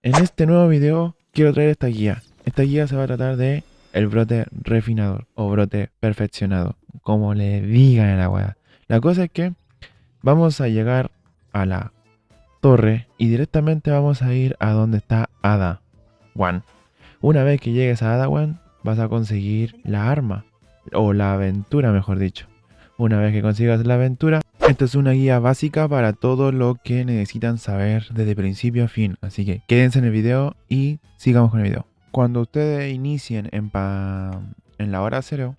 En este nuevo video quiero traer esta guía. Esta guía se va a tratar de el brote refinador o brote perfeccionado, como le digan en la web. La cosa es que vamos a llegar a la torre y directamente vamos a ir a donde está Ada One. Una vez que llegues a Ada One, vas a conseguir la arma, o la aventura mejor dicho. Una vez que consigas la aventura, esta es una guía básica para todo lo que necesitan saber desde principio a fin. Así que quédense en el video y sigamos con el video. Cuando ustedes inicien en la hora cero,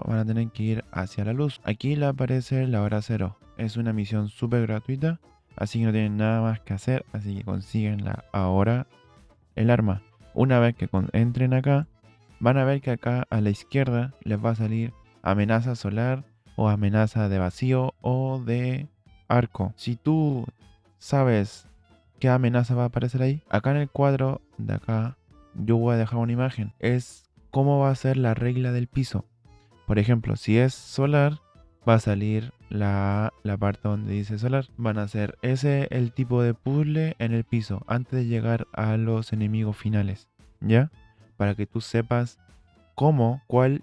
van a tener que ir hacia la luz. Aquí le aparece la hora cero. Es una misión súper gratuita, así que no tienen nada más que hacer. Así que consíguenla ahora el arma. Una vez que entren acá, van a ver que acá a la izquierda les va a salir amenaza solar o amenaza de vacío o de arco. Si tú sabes qué amenaza va a aparecer ahí, acá en el cuadro de acá yo voy a dejar una imagen. Es cómo va a ser la regla del piso. Por ejemplo, si es solar, va a salir la parte donde dice solar. Van a ser ese el tipo de puzzle en el piso antes de llegar a los enemigos finales, ¿ya? Para que tú sepas cuál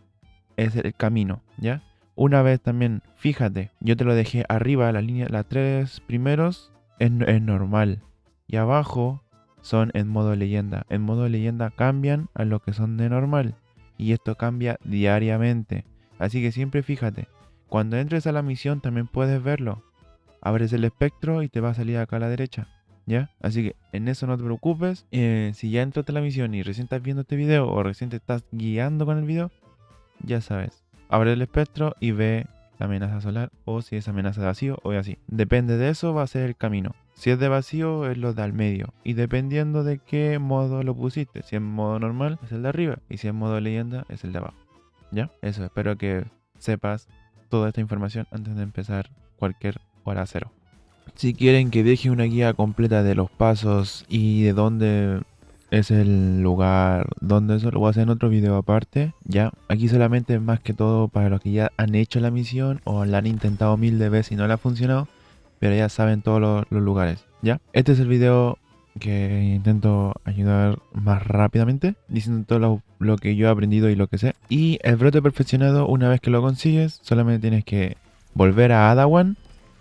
es el camino, ¿ya? Una vez también, fíjate, yo te lo dejé arriba, la línea, las tres primeros es normal y abajo son en modo leyenda. En modo leyenda cambian a lo que son de normal y esto cambia diariamente. Así que siempre fíjate, cuando entres a la misión también puedes verlo. Abres el espectro y te va a salir acá a la derecha, ¿ya? Así que en eso no te preocupes. Si ya entraste a la misión y recién estás viendo este video o recién te estás guiando con el video, ya sabes, abre el espectro y ve la amenaza solar o si es amenaza de vacío o así. Depende de eso va a ser el camino. Si es de vacío es lo de al medio y dependiendo de qué modo lo pusiste. Si es modo normal es el de arriba y si es modo leyenda es el de abajo. ¿Ya? Eso, espero que sepas toda esta información antes de empezar cualquier hora cero. Si quieren que deje una guía completa de los pasos y de dónde es el lugar donde eso lo voy a hacer en otro video aparte, ya. Aquí solamente más que todo para los que ya han hecho la misión o la han intentado mil de veces y no le ha funcionado, pero ya saben todos los lugares, ya. Este es el video que intento ayudar más rápidamente, diciendo todo lo que yo he aprendido y lo que sé. Y el brote perfeccionado, una vez que lo consigues, solamente tienes que volver a Ada One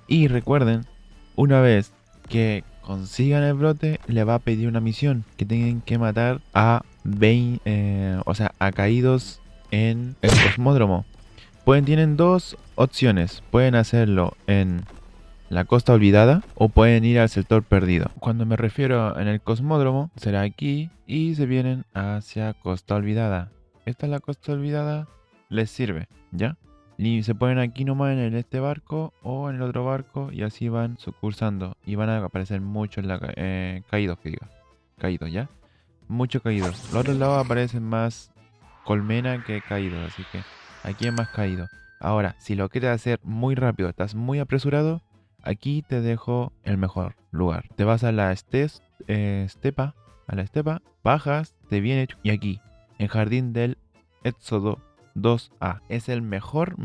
y recuerden, una vez que consigan el brote, le va a pedir una misión que tienen que matar a 20, a caídos en el cosmódromo. Tienen dos opciones. Pueden hacerlo en la costa olvidada o pueden ir al sector perdido. Cuando me refiero en el cosmódromo, será aquí y se vienen hacia costa olvidada. Esta es la costa olvidada, les sirve, ¿ya? Y se ponen aquí nomás en este barco o en el otro barco y así van cursando. Y van a aparecer muchos caídos, que diga. Caídos, ¿ya? Muchos caídos. Los otros lados aparecen más colmena que caídos, así que aquí es más caído. Ahora, si lo quieres hacer muy rápido, estás muy apresurado, aquí te dejo el mejor lugar. Te vas a la estepa, bajas, te viene y aquí, en Jardín del Éxodo 2A. Es el mejor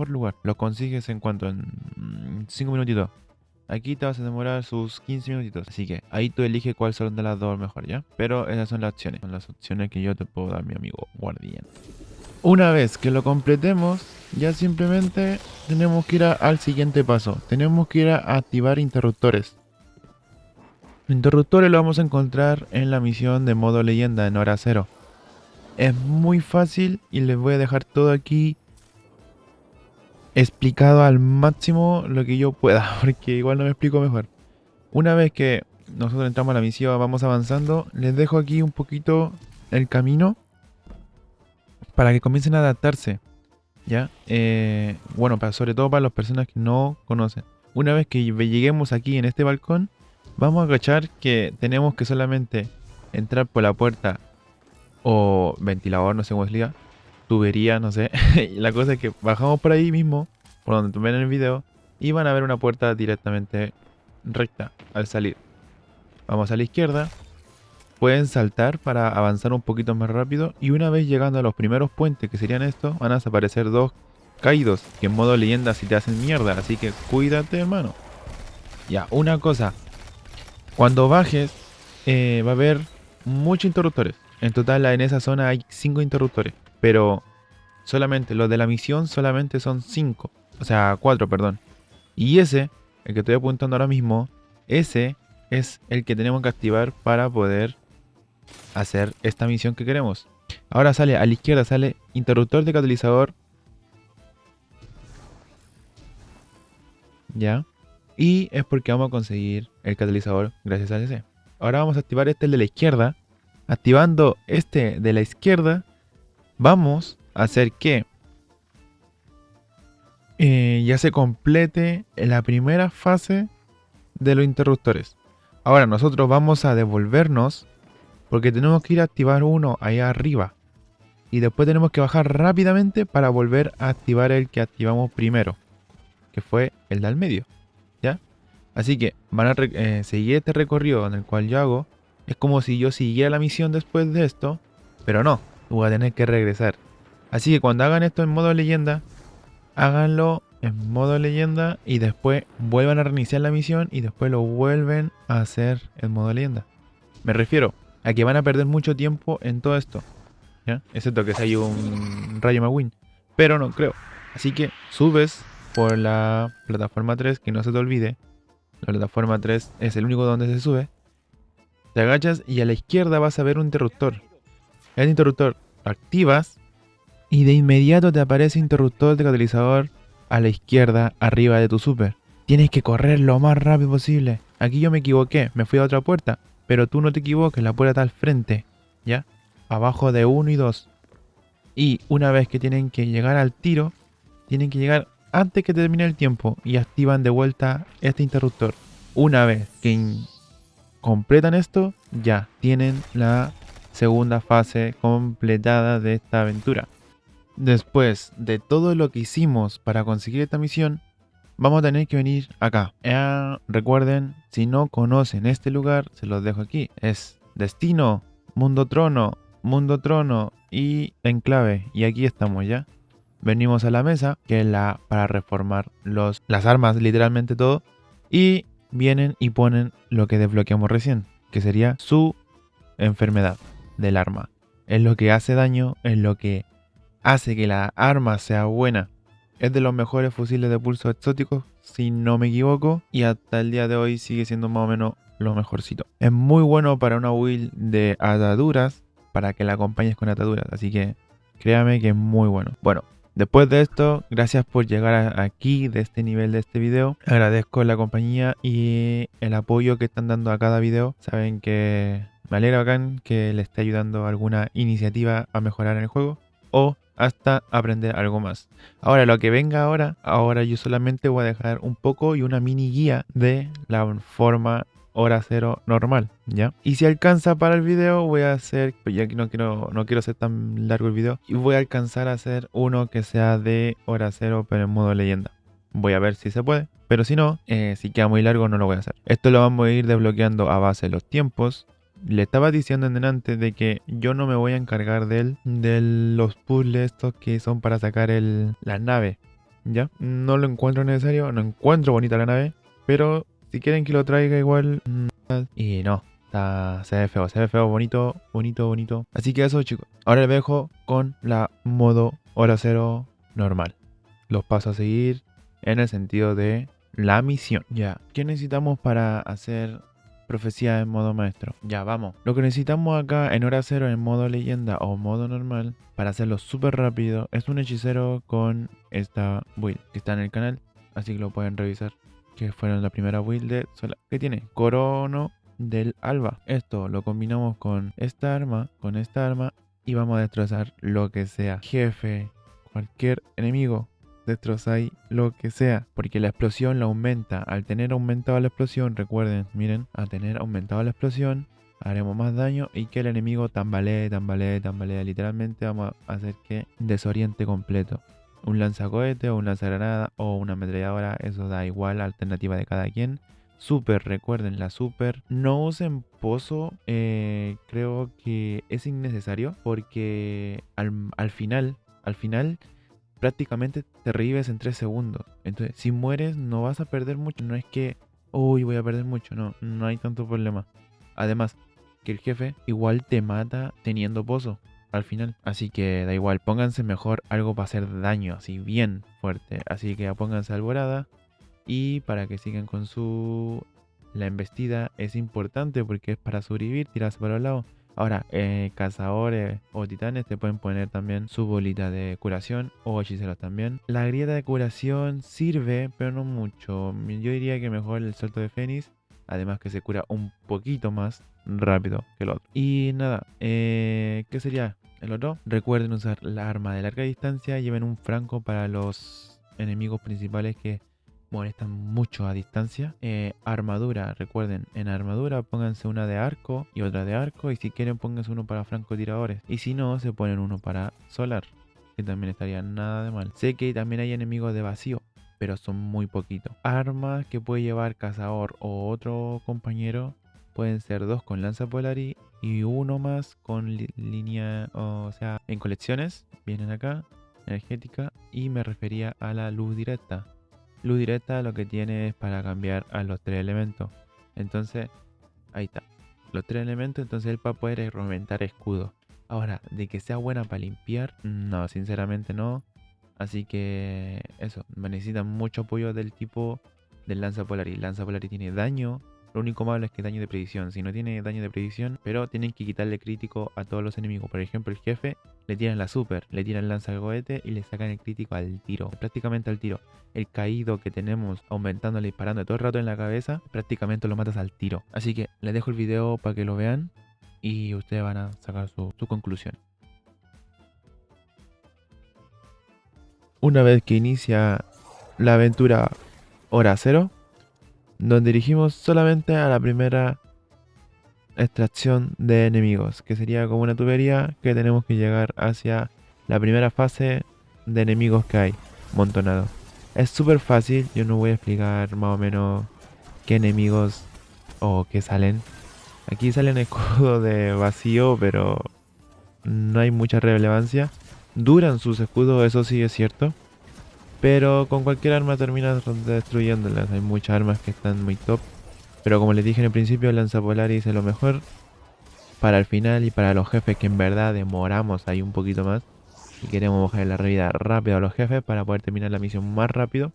lugar. Lo consigues en cuanto en 5 minutitos. Aquí te vas a demorar sus 15 minutitos. Así que ahí tú eliges cuál son de las dos mejor, ¿ya? Pero esas son las opciones. Son las opciones que yo te puedo dar, mi amigo guardián. Una vez que lo completemos, ya simplemente tenemos que ir al siguiente paso. Tenemos que ir a activar interruptores. Los interruptores los vamos a encontrar en la misión de modo leyenda en hora cero. Es muy fácil y les voy a dejar todo aquí explicado al máximo lo que yo pueda, porque igual no me explico mejor. Una vez que nosotros entramos a la misión, vamos avanzando, les dejo aquí un poquito el camino para que comiencen a adaptarse, ¿ya? Bueno, sobre todo para las personas que no conocen. Una vez que lleguemos aquí en este balcón, vamos a agachar que tenemos que solamente entrar por la puerta o ventilador, no sé cómo se diga, tubería, no sé. Y la cosa es que bajamos por ahí mismo, por donde ven en el video, y van a ver una puerta directamente recta al salir. Vamos a la izquierda, pueden saltar para avanzar un poquito más rápido, y una vez llegando a los primeros puentes, que serían estos, van a desaparecer dos caídos, que en modo leyenda si te hacen mierda, así que cuídate, hermano. Ya, una cosa. Cuando bajes, va a haber muchos interruptores. En total, en esa zona hay 5 interruptores. Pero solamente los de la misión solamente son 5. O sea, 4, perdón. Y ese, el que estoy apuntando ahora mismo, ese es el que tenemos que activar para poder hacer esta misión que queremos. Ahora sale a la izquierda, sale interruptor de catalizador. Ya. Y es porque vamos a conseguir el catalizador gracias a ese. Ahora vamos a activar este, el de la izquierda. Activando este de la izquierda, vamos a hacer que ya se complete la primera fase de los interruptores. Ahora nosotros vamos a devolvernos porque tenemos que ir a activar uno allá arriba. Y después tenemos que bajar rápidamente para volver a activar el que activamos primero, que fue el de al medio. ¿Ya? Así que van a seguir este recorrido en el cual yo hago. Es como si yo siguiera la misión después de esto, pero no, voy a tener que regresar. Así que cuando hagan esto en modo leyenda, háganlo en modo leyenda y después vuelvan a reiniciar la misión y después lo vuelven a hacer en modo leyenda. Me refiero a que van a perder mucho tiempo en todo esto, ¿ya? Excepto que si hay un Rayo McQueen, pero no creo. Así que subes por la plataforma 3, que no se te olvide. La plataforma 3 es el único donde se sube. Te agachas y a la izquierda vas a ver un interruptor. El interruptor lo activas y de inmediato te aparece interruptor de catalizador a la izquierda arriba de tu super. Tienes que correr lo más rápido posible. Aquí yo me equivoqué, me fui a otra puerta, pero tú no te equivoques, la puerta está al frente, ¿ya? Abajo de 1 y 2. Y una vez que tienen que llegar al tiro, tienen que llegar antes que termine el tiempo y activan de vuelta este interruptor. Una vez que completan esto, ya tienen la segunda fase completada de esta aventura. Después de todo lo que hicimos para conseguir esta misión, vamos a tener que venir acá. Recuerden, si no conocen este lugar, se los dejo aquí. Es Destino, Mundo Trono y Enclave. Y aquí estamos ya. Venimos a la mesa, que es la para reformar las armas, literalmente todo. Y vienen y ponen lo que desbloqueamos recién, que sería su enfermedad del arma. Es lo que hace daño, es lo que hace que la arma sea buena. Es de los mejores fusiles de pulso exóticos, si no me equivoco, y hasta el día de hoy sigue siendo más o menos lo mejorcito. Es muy bueno para una build de ataduras, para que la acompañes con ataduras, así que créame que es muy bueno. Bueno, después de esto, gracias por llegar aquí de este nivel de este video. Agradezco la compañía y el apoyo que están dando a cada video. Saben que me alegra bacán que le esté ayudando a alguna iniciativa a mejorar el juego o hasta aprender algo más. Ahora, lo que venga ahora yo solamente voy a dejar un poco y una mini guía de la forma hora cero normal, ¿ya? Y si alcanza para el video, voy a hacer, pues ya que no quiero hacer tan largo el video, y voy a alcanzar a hacer uno que sea de hora cero, pero en modo leyenda. Voy a ver si se puede, pero si no, si queda muy largo, no lo voy a hacer. Esto lo vamos a ir desbloqueando a base de los tiempos. Le estaba diciendo en delante de que yo no me voy a encargar de los puzzles estos que son para sacar la nave, ¿ya? No lo encuentro necesario, no encuentro bonita la nave, pero si quieren que lo traiga igual... Y no, se ve feo, bonito. Así que eso, chicos. Ahora les dejo con la modo hora cero normal. Los pasos a seguir en el sentido de la misión. Ya, ¿qué necesitamos para hacer profecía en modo maestro? Ya, vamos. Lo que necesitamos acá en hora cero en modo leyenda o modo normal para hacerlo súper rápido es un hechicero con esta build que está en el canal. Así que lo pueden revisar. Que fueron la primera build que tiene Corono del Alba. Esto lo combinamos con esta arma y vamos a destrozar lo que sea. Jefe, cualquier enemigo, destrozáis lo que sea, porque la explosión la aumenta. Al tener aumentado la explosión, recuerden, miren, al tener aumentado la explosión, haremos más daño y que el enemigo tambalee. Literalmente vamos a hacer que desoriente completo. Un lanzacohete o un lanzagranada o una ametralladora, eso da igual, alternativa de cada quien. Super, recuerden la super. No usen pozo, creo que es innecesario porque al final prácticamente te revives en 3 segundos. Entonces, si mueres no vas a perder mucho. No es que, uy, voy a perder mucho. No, no hay tanto problema. Además, que el jefe igual te mata teniendo pozo al final. Así que da igual, pónganse mejor algo para hacer daño, así bien fuerte. Así que pónganse alborada y para que sigan con su... La embestida es importante porque es para sobrevivir, tirarse para los lados. Ahora, cazadores o titanes te pueden poner también su bolita de curación o hechiceros también. La grieta de curación sirve, pero no mucho. Yo diría que mejor el salto de Fénix. Además que se cura un poquito más rápido que el otro. Y nada, ¿qué sería el otro? Recuerden usar la arma de larga distancia. Lleven un franco para los enemigos principales que molestan mucho a distancia. Armadura, recuerden, en armadura pónganse una de arco y otra de arco. Y si quieren pónganse uno para francotiradores. Y si no, se ponen uno para solar, que también estaría nada de mal. Sé que también hay enemigos de vacío, pero son muy poquitos. Armas que puede llevar cazador o otro compañero pueden ser dos con lanza polari y uno más con línea, o sea, en colecciones vienen acá, energética, y me refería a la luz directa. Luz directa lo que tiene es para cambiar a los tres elementos. Entonces, ahí está. Los tres elementos, entonces él va a poder aumentar escudo. Ahora, de que sea buena para limpiar, no, sinceramente no. Así que eso, necesitan mucho apoyo del tipo del Lanza Polari. Lanza Polari tiene daño. Lo único malo es que daño de predicción. Si no tiene daño de predicción, pero tienen que quitarle crítico a todos los enemigos. Por ejemplo, el jefe le tiran la super, le tiran lanza al cohete y le sacan el crítico al tiro. Prácticamente al tiro. El caído que tenemos aumentándole, disparando todo el rato en la cabeza, prácticamente lo matas al tiro. Así que les dejo el video para que lo vean y ustedes van a sacar su conclusión. Una vez que inicia la aventura Hora Cero, nos dirigimos solamente a la primera extracción de enemigos, que sería como una tubería que tenemos que llegar hacia la primera fase de enemigos que hay, montonados. Es súper fácil, yo no voy a explicar más o menos qué enemigos o qué salen. Aquí salen escudos de vacío, pero no hay mucha relevancia. Duran sus escudos, eso sí es cierto. Pero con cualquier arma terminas destruyéndolas. Hay muchas armas que están muy top. Pero como les dije en el principio, el Lanza Polaris es lo mejor para el final y para los jefes que en verdad demoramos ahí un poquito más. Y queremos bajar la vida rápido a los jefes para poder terminar la misión más rápido.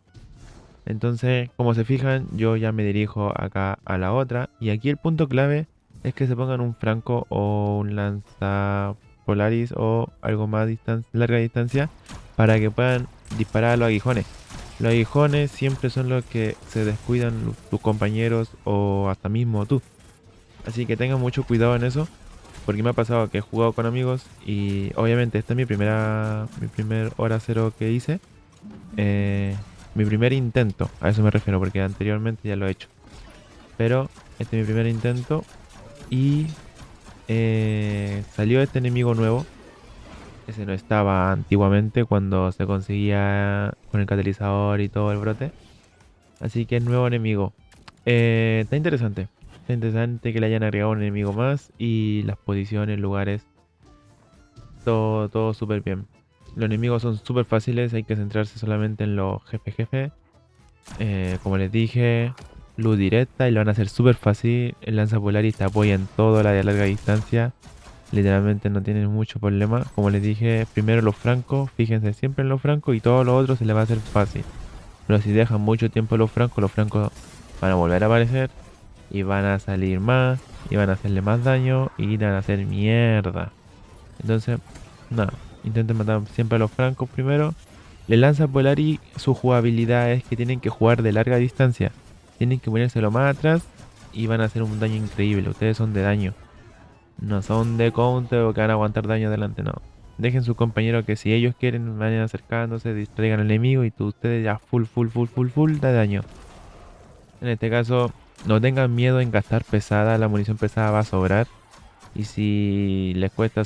Entonces, como se fijan, yo ya me dirijo acá a la otra. Y aquí el punto clave es que se pongan un franco o un lanza Polaris o algo más larga distancia para que puedan disparar a los aguijones. Los aguijones siempre son los que se descuidan tus compañeros o hasta mismo tú. Así que tengan mucho cuidado en eso. Porque me ha pasado que he jugado con amigos y obviamente esta es mi primer hora cero que hice. Mi primer intento, a eso me refiero porque anteriormente ya lo he hecho. Pero este es mi primer intento y salió este enemigo nuevo. Ese no estaba antiguamente cuando se conseguía con el catalizador y todo el brote. Así que es nuevo enemigo. Está interesante. Está interesante que le hayan agregado un enemigo más y las posiciones, lugares, todo súper bien. Los enemigos son súper fáciles, hay que centrarse solamente en los jefes. Como les dije, luz directa y lo van a hacer súper fácil. El lanza Polaris te apoya en todo, la de larga distancia. Literalmente no tienen mucho problema. Como les dije, primero los francos, fíjense siempre en los francos y todo lo otro se les va a hacer fácil. Pero si dejan mucho tiempo los francos van a volver a aparecer y van a salir más y van a hacerle más daño y van a hacer mierda. Entonces, nada, intenten matar siempre a los francos primero. Le lanza Polari, su jugabilidad es que tienen que jugar de larga distancia. Tienen que ponérselo más atrás y van a hacer un daño increíble. Ustedes son de daño. No son de counter o que van a aguantar daño adelante, no. Dejen sus compañeros que si ellos quieren vayan acercándose, distraigan al enemigo y ustedes ya full de daño. En este caso, no tengan miedo en gastar pesada, la munición pesada va a sobrar. Y si les cuesta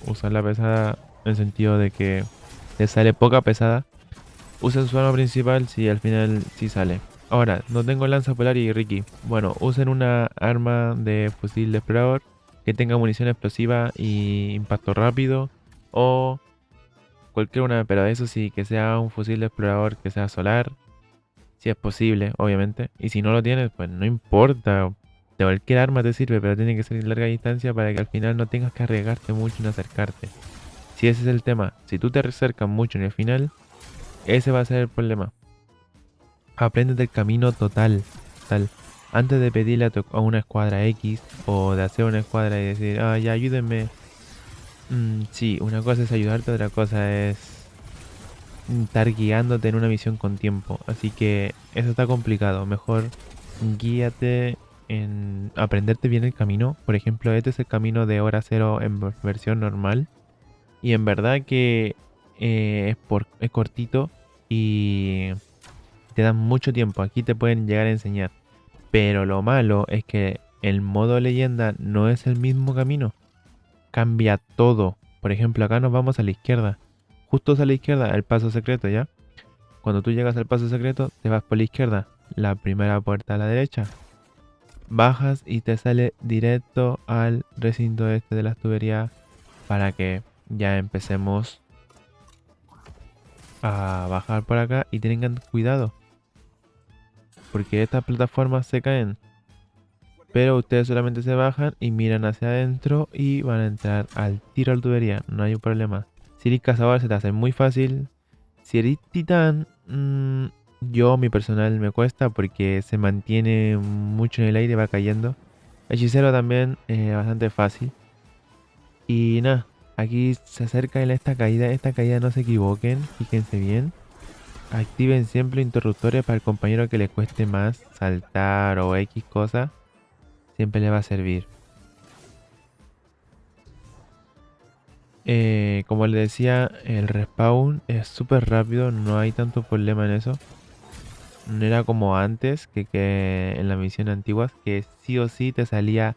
usar la pesada, en el sentido de que les sale poca pesada, usen su arma principal si al final sí sale. Ahora, no tengo lanza polar y Ricky. Bueno, usen una arma de fusil de explorador que tenga munición explosiva y impacto rápido. O cualquier una, pero eso sí, que sea un fusil de explorador que sea solar. si es posible, obviamente. Y si no lo tienes, pues no importa. De cualquier arma te sirve, pero tiene que ser en larga distancia para que al final no tengas que arriesgarte mucho en acercarte. Si ese es el tema, si tú te acercas mucho en el final, ese va a ser el problema. Apréndete el camino total, tal. Antes de pedirle a una escuadra X o de hacer una escuadra y decir, ah, ya ayúdenme. Sí, una cosa es ayudarte, otra cosa es estar guiándote en una misión con tiempo. Así que eso está complicado. Mejor guíate en aprenderte bien el camino. Por ejemplo, este es el camino de hora cero en versión normal. Y en verdad que es cortito y te dan mucho tiempo. Aquí te pueden llegar a enseñar. Pero lo malo es que el modo leyenda no es el mismo camino. Cambia todo. Por ejemplo, acá nos vamos a la izquierda. Justo a la izquierda, el paso secreto, ¿ya? Cuando tú llegas al paso secreto, te vas por la izquierda. La primera puerta a la derecha. Bajas y te sale directo al recinto este de las tuberías para que ya empecemos a bajar por acá y tengan cuidado. Porque estas plataformas se caen. Pero ustedes solamente se bajan y miran hacia adentro y van a entrar al tiro a la tubería. No hay un problema. Si eres cazador se te hace muy fácil. Si eres titán, yo mi personal me cuesta porque se mantiene mucho en el aire y va cayendo. Hechicero también bastante fácil. Y nada, aquí se acerca en esta caída. Esta caída no se equivoquen, fíjense bien. Activen siempre interruptores para el compañero que le cueste más saltar o X cosa. Siempre le va a servir. Como les decía, el respawn es súper rápido, no hay tanto problema en eso. No era como antes, que en las misiones antiguas, que sí o sí te salía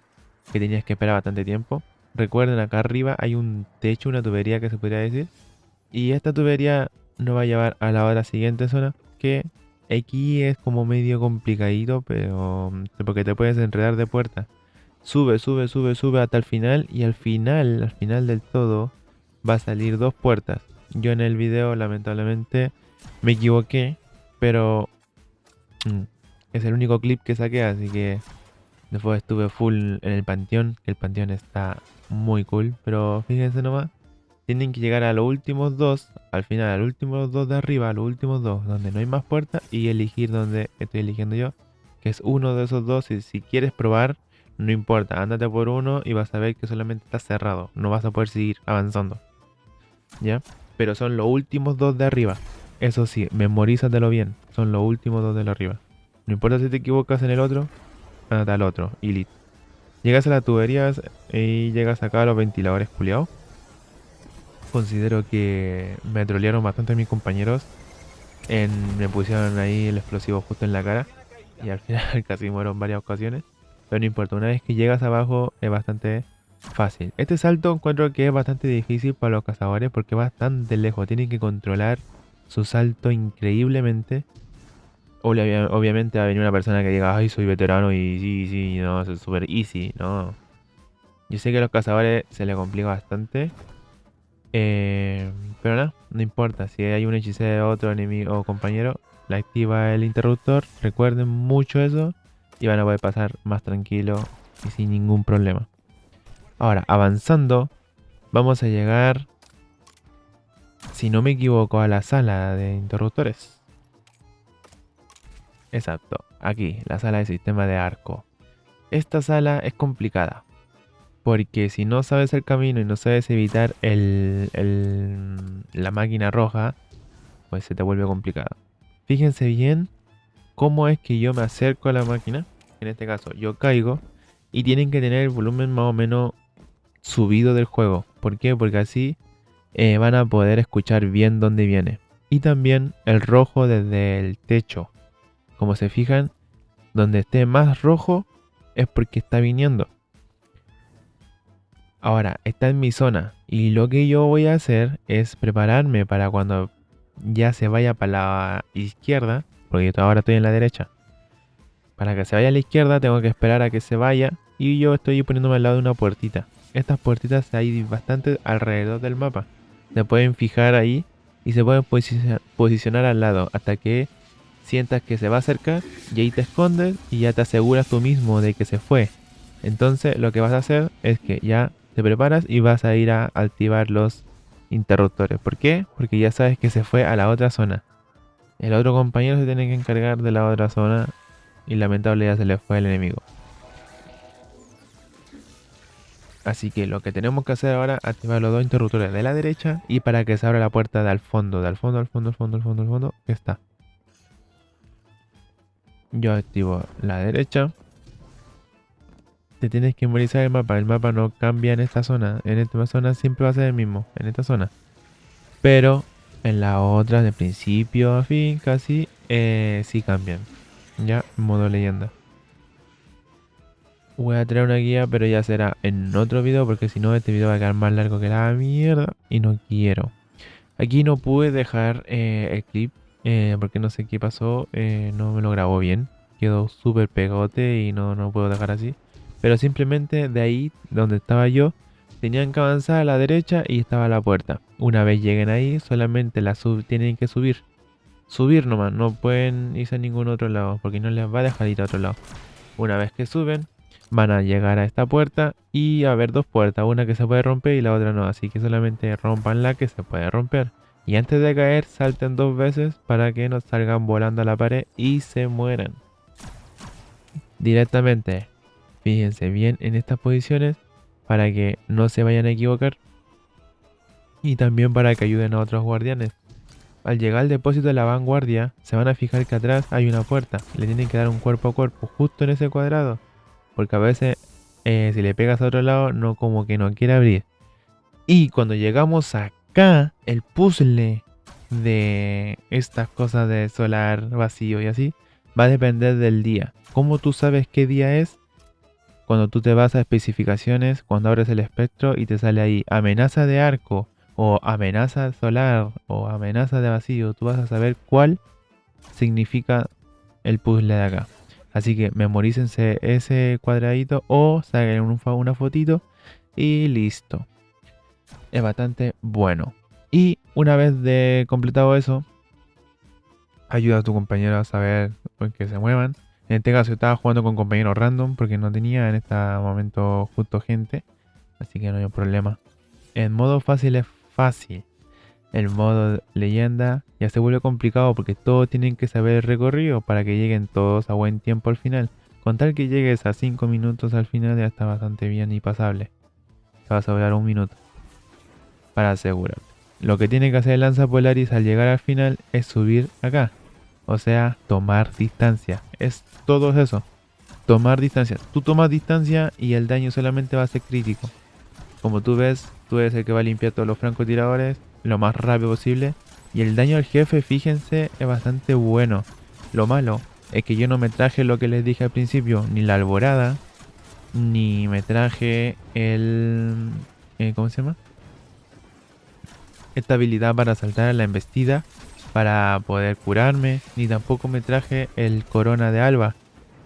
que tenías que esperar bastante tiempo. Recuerden, acá arriba hay un techo, una tubería que se podría decir. Y esta tubería nos va a llevar a la hora siguiente zona, que aquí es como medio complicadito, pero porque te puedes enredar de puerta. Sube, sube, sube, sube hasta el final y al final del todo, va a salir dos puertas. Yo en el video lamentablemente me equivoqué, pero mm, es el único clip que saqué, así que después estuve full en el panteón, que el panteón está muy cool, pero fíjense nomás, tienen que llegar a los últimos dos, al final, a los últimos dos de arriba, a los últimos dos, donde no hay más puertas, y elegir donde estoy eligiendo yo, que es uno de esos dos, y si quieres probar, no importa, ándate por uno y vas a ver que solamente está cerrado, no vas a poder seguir avanzando. ¿Ya? Pero son los últimos dos de arriba. Eso sí, memorízatelo bien. Son los últimos dos de la arriba. No importa si te equivocas en el otro, anda al otro y listo. Llegas a las tuberías y llegas acá a los ventiladores culiados. Considero que me trolearon bastante mis compañeros. Me pusieron ahí el explosivo justo en la cara. Y al final casi muero en varias ocasiones. Pero no importa, una vez que llegas abajo es bastante fácil. Este salto encuentro que es bastante difícil para los cazadores porque va bastante lejos. Tienen que controlar su salto increíblemente. Obviamente va a venir una persona que diga, ay, soy veterano y sí, sí, no, es súper easy, no. Yo sé que a los cazadores se les complica bastante. eh, pero no, no importa. Si hay un hechicero, otro enemigo o compañero, le activa el interruptor. Recuerden mucho eso y van a poder pasar más tranquilo y sin ningún problema. Ahora, avanzando, vamos a llegar, si no me equivoco, a la sala de interruptores. Exacto, aquí, la sala de sistema de arco. Esta sala es complicada, porque si no sabes el camino y no sabes evitar la máquina roja, pues se te vuelve complicado. Fíjense bien cómo es que yo me acerco a la máquina. En este caso, yo caigo y tienen que tener el volumen más o menos subido del juego. ¿Por qué? Porque así van a poder escuchar bien dónde viene. Y también el rojo desde el techo. Como se fijan, donde esté más rojo es porque está viniendo. Ahora, está en mi zona. Y lo que yo voy a hacer es prepararme para cuando ya se vaya para la izquierda. Porque yo ahora estoy en la derecha. Para que se vaya a la izquierda tengo que esperar a que se vaya. Y yo estoy poniéndome al lado de una puertita. Estas puertitas hay bastante alrededor del mapa. Se pueden fijar ahí y se pueden posicionar al lado hasta que sientas que se va a acercar y ahí te escondes y ya te aseguras tú mismo de que se fue. Entonces lo que vas a hacer es que ya te preparas y vas a ir a activar los interruptores. ¿Por qué? Porque ya sabes que se fue a la otra zona. El otro compañero se tiene que encargar de la otra zona y lamentablemente ya se le fue el enemigo. Así que lo que tenemos que hacer ahora es activar los dos interruptores de la derecha y para que se abra la puerta de al fondo, al fondo, al fondo, al fondo, al fondo, al fondo, que está. Yo activo la derecha. Te tienes que memorizar el mapa no cambia en esta zona. En esta zona siempre va a ser el mismo, en esta zona. Pero en la otra, de principio a fin, casi, sí cambian. Ya, modo leyenda. Voy a traer una guía, pero ya será en otro video, porque si no este video va a quedar más largo que la mierda y no quiero. Aquí no pude dejar el clip, porque no sé qué pasó, no me lo grabó bien. Quedó súper pegote y no puedo dejar así. Pero simplemente de ahí, donde estaba yo, tenían que avanzar a la derecha y estaba la puerta. Una vez lleguen ahí, solamente tienen que subir. Subir nomás, no pueden irse a ningún otro lado, porque no les va a dejar ir a otro lado. Una vez que suben, van a llegar a esta puerta y a ver dos puertas, una que se puede romper y la otra no, así que solamente rompan la que se puede romper. Y antes de caer, salten dos veces para que no salgan volando a la pared y se mueran. Directamente, fíjense bien en estas posiciones para que no se vayan a equivocar y también para que ayuden a otros guardianes. Al llegar al depósito de la vanguardia, se van a fijar que atrás hay una puerta. Le tienen que dar un cuerpo a cuerpo justo en ese cuadrado. Porque a veces si le pegas a otro lado, no como que no quiere abrir. Y cuando llegamos acá, el puzzle de estas cosas de solar vacío y así, va a depender del día. ¿Cómo tú sabes qué día es? Cuando tú te vas a especificaciones, cuando abres el espectro y te sale ahí amenaza de arco o amenaza solar o amenaza de vacío, tú vas a saber cuál significa el puzzle de acá. Así que memorícense ese cuadradito o saquen una fotito y listo. Es bastante bueno. Y una vez de completado eso, ayuda a tu compañero a saber que se muevan. En este caso yo estaba jugando con compañeros random porque no tenía en este momento justo gente. Así que no hay problema. En modo fácil es fácil. El modo leyenda ya se vuelve complicado porque todos tienen que saber el recorrido para que lleguen todos a buen tiempo al final. Con tal que llegues a 5 minutos al final ya está bastante bien y pasable. Te vas a sobrar un minuto para asegurarte. Lo que tiene que hacer el Lanza Polaris al llegar al final es subir acá. O sea, tomar distancia. Es todo eso. Tomar distancia. Tú tomas distancia y el daño solamente va a ser crítico. Como tú ves, tú eres el que va a limpiar todos los francotiradores lo más rápido posible. Y el daño al jefe, fíjense, es bastante bueno. Lo malo es que yo no me traje lo que les dije al principio, ni la alborada, ni me traje el... ¿cómo se llama? Esta habilidad para saltar a la embestida, para poder curarme, ni tampoco me traje el corona de Alba,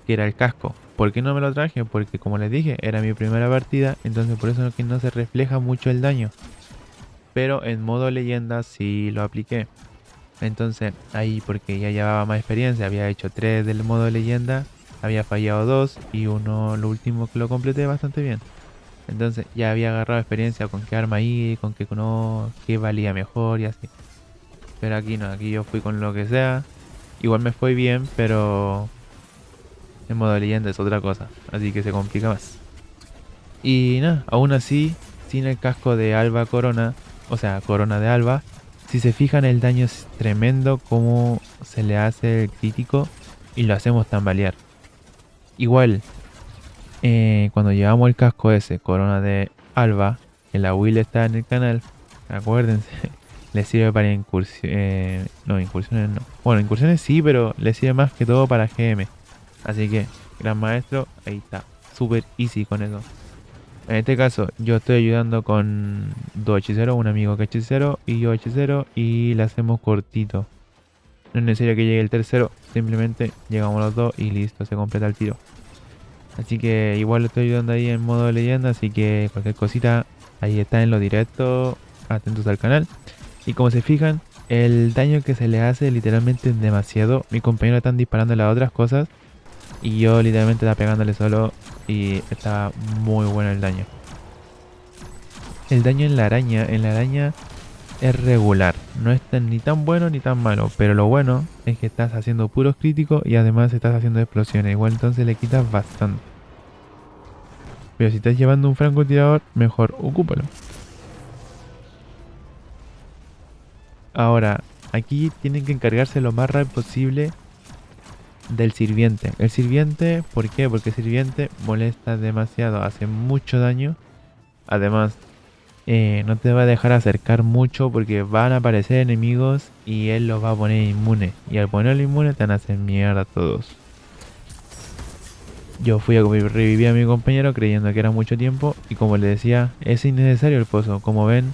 que era el casco. ¿Por qué no me lo traje? Porque como les dije, era mi primera partida, entonces por eso es que no se refleja mucho el daño. Pero en modo leyenda sí lo apliqué. Entonces ahí, porque ya llevaba más experiencia, había hecho 3 del modo leyenda, había fallado 2 y uno, lo último que lo completé bastante bien. Entonces ya había agarrado experiencia con qué arma ir, con qué no, qué valía mejor y así. Pero aquí no, aquí yo fui con lo que sea. Igual me fue bien, pero en modo leyenda es otra cosa, así que se complica más. Y nada, aún así, sin el casco de Alba Corona, o sea, Corona de Alba, si se fijan el daño es tremendo como se le hace el crítico y lo hacemos tambalear. Igual, cuando llevamos el casco ese, Corona de Alba, que la Will está en el canal, acuérdense, le sirve para incursiones, no, incursiones no. Bueno, incursiones sí, pero le sirve más que todo para GM. Así que, gran maestro, ahí está, super easy con eso. En este caso, yo estoy ayudando con dos hechiceros, un amigo que es hechicero y yo hechicero, y le hacemos cortito. No es necesario que llegue el tercero, simplemente llegamos los dos y listo, se completa el tiro. Así que igual le estoy ayudando ahí en modo leyenda, así que cualquier cosita ahí está en lo directo, atentos al canal. Y como se fijan, El daño que se le hace literalmente es demasiado. Mi compañero están disparando a otras cosas y yo literalmente estaba pegándole solo y estaba muy bueno el daño. El daño en la araña es regular, no es ni tan bueno ni tan malo, pero lo bueno es que estás haciendo puros críticos y además estás haciendo explosiones, igual entonces le quitas bastante. Pero si estás llevando un francotirador, mejor ocúpalo. Ahora, aquí tienen que encargarse lo más rápido posible del sirviente. El sirviente, ¿por qué? Porque el sirviente molesta demasiado, hace mucho daño. Además, no te va a dejar acercar mucho porque van a aparecer enemigos y él los va a poner inmune. Y al ponerlo inmune te van a hacer mierda a todos. Yo fui a revivir a mi compañero creyendo que era mucho tiempo y como le decía, es innecesario el pozo. Como ven,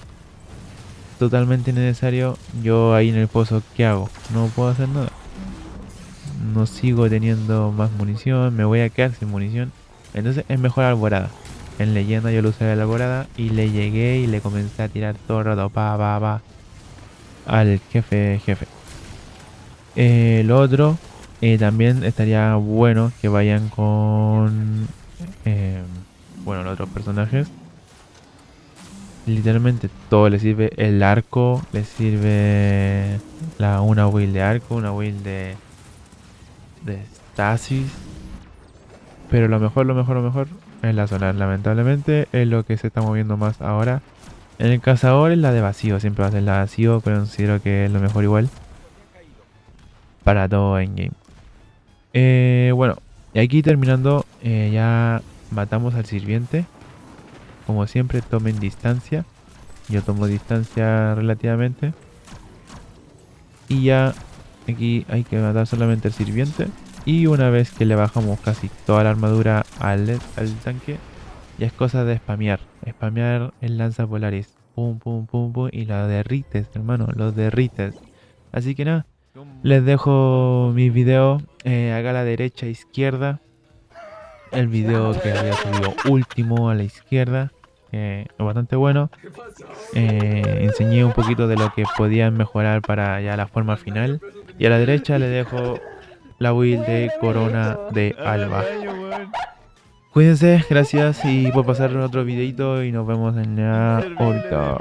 totalmente innecesario. Yo ahí en el pozo, ¿qué hago? No puedo hacer nada. No sigo teniendo más munición, me voy a quedar sin munición. Entonces es mejor alborada. En leyenda yo lo usé la alborada y le llegué y le comencé a tirar todo el rato al jefe. Lo otro, también estaría bueno que vayan con, eh, bueno, los otros personajes. Literalmente todo le sirve, el arco, le sirve una build de arco, una build de stasis. Pero lo mejor es la solar. Lamentablemente es lo que se está moviendo más ahora. En el cazador es la de vacío, siempre va a ser la de vacío, pero considero que es lo mejor igual para todo en game. Bueno, y aquí terminando, ya matamos al sirviente. Como siempre, tomen distancia. Yo tomo distancia relativamente. Y ya aquí hay que matar solamente al sirviente. Y una vez que le bajamos casi toda la armadura al tanque, ya es cosa de spamear. Spamear el lanza polaris. Pum, pum, pum, pum. Y lo derrites, hermano. Lo derrites. Así que nada. Les dejo mis videos. Acá a la derecha, izquierda. El video que había subido último a la izquierda. Es bastante bueno. Enseñé un poquito de lo que podían mejorar para ya la forma final. Y a la derecha le dejo la build de Corona de Alba. Cuídense, gracias y por pasar otro videito y nos vemos en la ahorita.